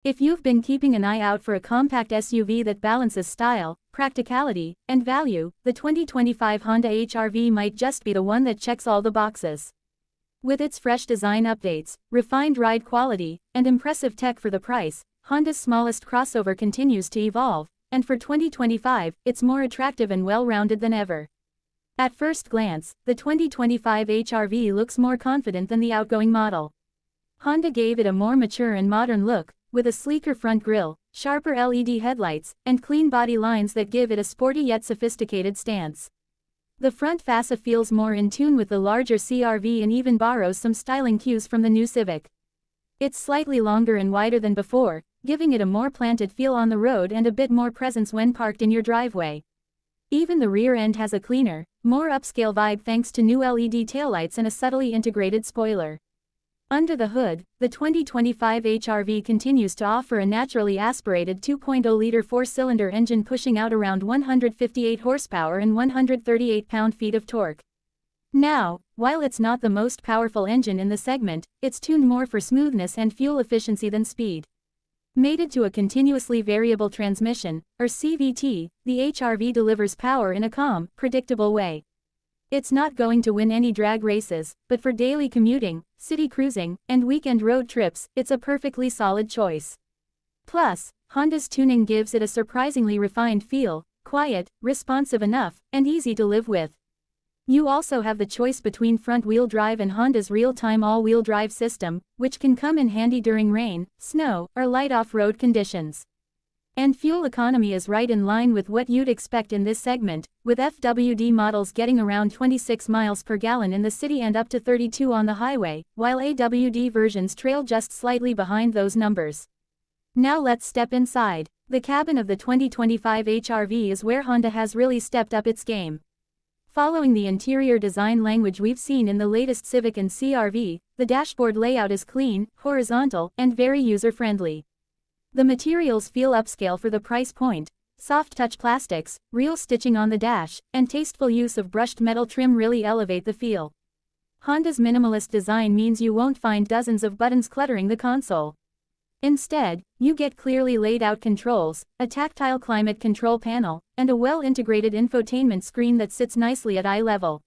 If you've been keeping an eye out for a compact SUV that balances style, practicality, and value, the 2025 Honda HR-V might just be the one that checks all the boxes. With its fresh design updates, refined ride quality, and impressive tech for the price, Honda's smallest crossover continues to evolve, and for 2025, it's more attractive and well-rounded than ever. At first glance, the 2025 HR-V looks more confident than the outgoing model. Honda gave it a more mature and modern look, with a sleeker front grille, sharper LED headlights, and clean body lines that give it a sporty yet sophisticated stance. The front fascia feels more in tune with the larger CR-V and even borrows some styling cues from the new Civic. It's slightly longer and wider than before, giving it a more planted feel on the road and a bit more presence when parked in your driveway. Even the rear end has a cleaner, more upscale vibe thanks to new LED taillights and a subtly integrated spoiler. Under the hood, the 2025 HR-V continues to offer a naturally aspirated 2.0-liter four-cylinder engine pushing out around 158 horsepower and 138 pound-feet of torque. Now, while it's not the most powerful engine in the segment, it's tuned more for smoothness and fuel efficiency than speed. Mated to a continuously variable transmission, or CVT, the HR-V delivers power in a calm, predictable way. It's not going to win any drag races, but for daily commuting, city cruising, and weekend road trips, it's a perfectly solid choice. Plus, Honda's tuning gives it a surprisingly refined feel, quiet, responsive enough, and easy to live with. You also have the choice between front-wheel drive and Honda's real-time all-wheel drive system, which can come in handy during rain, snow, or light off-road conditions. And fuel economy is right in line with what you'd expect in this segment, with FWD models getting around 26 miles per gallon in the city and up to 32 on the highway, while AWD versions trail just slightly behind those numbers. Now let's step inside. The cabin of the 2025 HR-V is where Honda has really stepped up its game. Following the interior design language we've seen in the latest Civic and CR-V, the dashboard layout is clean, horizontal, and very user-friendly. The materials feel upscale for the price point. Soft-touch plastics, real stitching on the dash, and tasteful use of brushed metal trim really elevate the feel. Honda's minimalist design means you won't find dozens of buttons cluttering the console. Instead, you get clearly laid-out controls, a tactile climate control panel, and a well-integrated infotainment screen that sits nicely at eye level.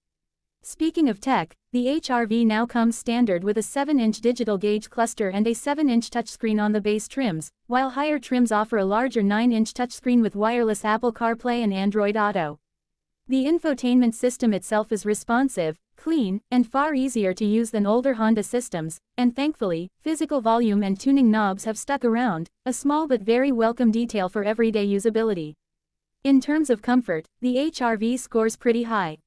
Speaking of tech, the HR-V now comes standard with a 7-inch digital gauge cluster and a 7-inch touchscreen on the base trims, while higher trims offer a larger 9-inch touchscreen with wireless Apple CarPlay and Android Auto. The infotainment system itself is responsive, clean, and far easier to use than older Honda systems, and thankfully, physical volume and tuning knobs have stuck around, a small but very welcome detail for everyday usability. In terms of comfort, the HR-V scores pretty high.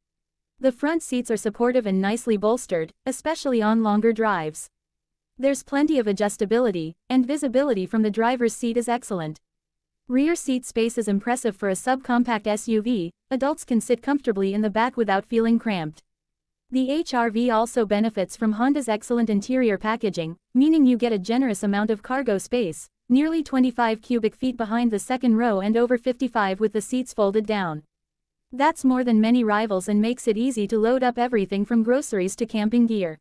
The front seats are supportive and nicely bolstered, especially on longer drives. There's plenty of adjustability, and visibility from the driver's seat is excellent. Rear seat space is impressive for a subcompact SUV. Adults can sit comfortably in the back without feeling cramped. The HR-V also benefits from Honda's excellent interior packaging, meaning you get a generous amount of cargo space, nearly 25 cubic feet behind the second row and over 55 with the seats folded down. That's more than many rivals and makes it easy to load up everything from groceries to camping gear.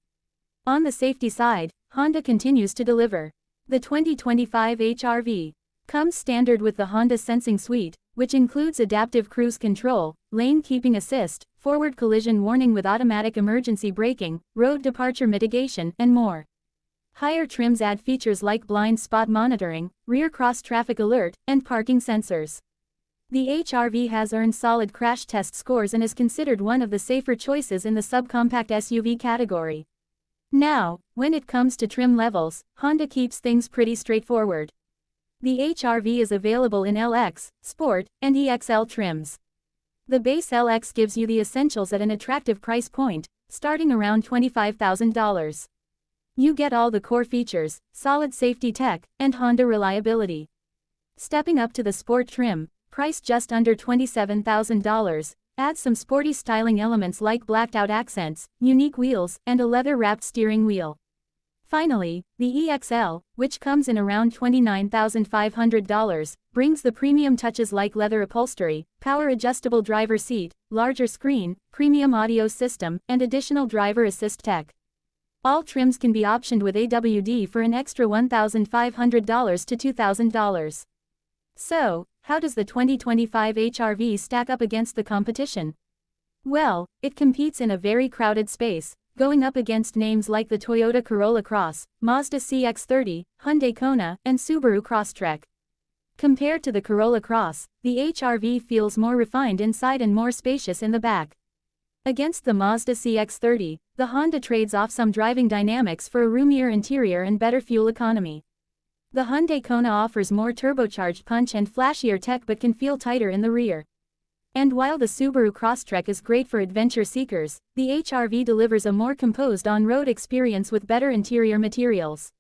On the safety side, Honda continues to deliver. The 2025 HR-V comes standard with the Honda Sensing Suite, which includes adaptive cruise control, lane keeping assist, forward collision warning with automatic emergency braking, road departure mitigation, and more. Higher trims add features like blind spot monitoring, rear cross-traffic alert, and parking sensors. The HR-V has earned solid crash test scores and is considered one of the safer choices in the subcompact SUV category. Now, when it comes to trim levels, Honda keeps things pretty straightforward. The HR-V is available in LX, Sport, and EXL trims. The base LX gives you the essentials at an attractive price point, starting around $25,000. You get all the core features, solid safety tech, and Honda reliability. Stepping up to the Sport trim, priced just under $27,000, adds some sporty styling elements like blacked-out accents, unique wheels, and a leather-wrapped steering wheel. Finally, the EXL, which comes in around $29,500, brings the premium touches like leather upholstery, power-adjustable driver seat, larger screen, premium audio system, and additional driver assist tech. All trims can be optioned with AWD for an extra $1,500 to $2,000. So, how does the 2025 HRV stack up against the competition? Well, it competes in a very crowded space, going up against names like the Toyota Corolla Cross, Mazda CX-30, Hyundai Kona, and Subaru Crosstrek. Compared to the Corolla Cross, the HRV feels more refined inside and more spacious in the back. Against the Mazda CX-30, the Honda trades off some driving dynamics for a roomier interior and better fuel economy. The Hyundai Kona offers more turbocharged punch and flashier tech but can feel tighter in the rear. And while the Subaru Crosstrek is great for adventure seekers, the HRV delivers a more composed on-road experience with better interior materials.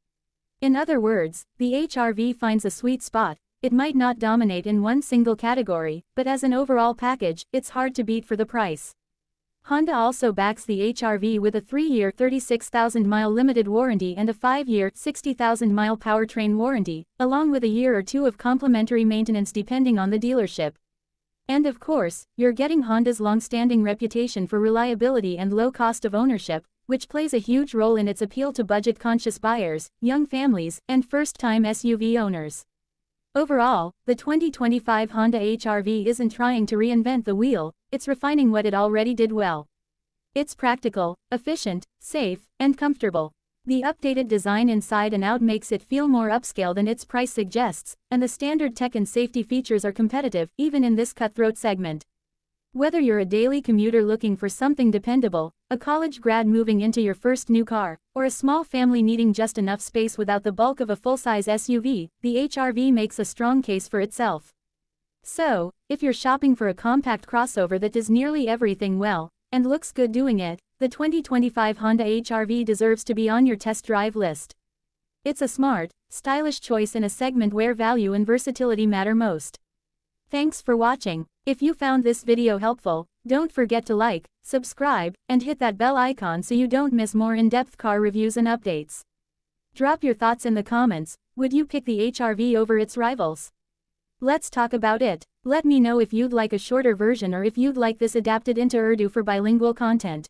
In other words, the HRV finds a sweet spot. It might not dominate in one single category, but as an overall package, it's hard to beat for the price. Honda also backs the HRV with a 3-year 36,000-mile limited warranty and a 5-year 60,000-mile powertrain warranty, along with a year or two of complimentary maintenance depending on the dealership. And of course, you're getting Honda's long-standing reputation for reliability and low cost of ownership, which plays a huge role in its appeal to budget-conscious buyers, young families, and first-time SUV owners. Overall, the 2025 Honda HRV isn't trying to reinvent the wheel, it's refining what it already did well. It's practical, efficient, safe, and comfortable. The updated design inside and out makes it feel more upscale than its price suggests, and the standard tech and safety features are competitive, even in this cutthroat segment. Whether you're a daily commuter looking for something dependable, a college grad moving into your first new car, or a small family needing just enough space without the bulk of a full-size SUV, the HRV makes a strong case for itself. So, if you're shopping for a compact crossover that does nearly everything well, and looks good doing it, the 2025 Honda HRV deserves to be on your test drive list. It's a smart, stylish choice in a segment where value and versatility matter most. Thanks for watching. If you found this video helpful, don't forget to like, subscribe, and hit that bell icon so you don't miss more in-depth car reviews and updates. Drop your thoughts in the comments. Would you pick the HRV over its rivals? Let's talk about it. Let me know if you'd like a shorter version or if you'd like this adapted into Urdu for bilingual content.